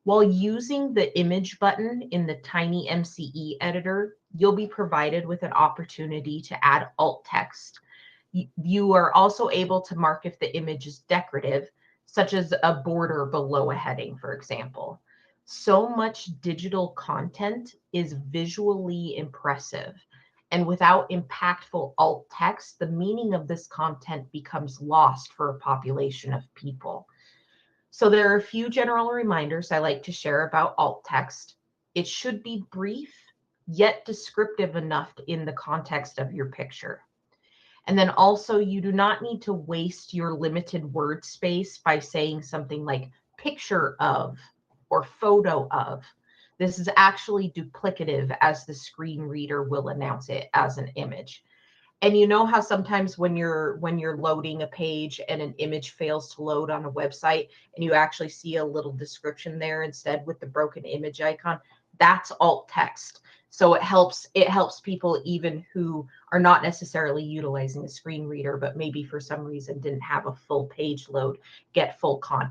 While using the image button in the Tiny MCE editor, you'll be provided with an opportunity to add alt text. You are also able to mark if the image is decorative, such as a border below a heading, for example. So much digital content is visually impressive, and without impactful alt text, the meaning of this content becomes lost for a population of people. So there are a few general reminders I like to share about alt text. It should be brief, yet descriptive enough in the context of your picture. And then also, you do not need to waste your limited word space by saying something like picture of or photo of. This is actually duplicative, as the screen reader will announce it as an image. And you know how sometimes when you're loading a page and an image fails to load on a website and you actually see a little description there instead with the broken image icon? That's alt text. So it helps people even who are not necessarily utilizing a screen reader, but maybe for some reason didn't have a full page load, get full context.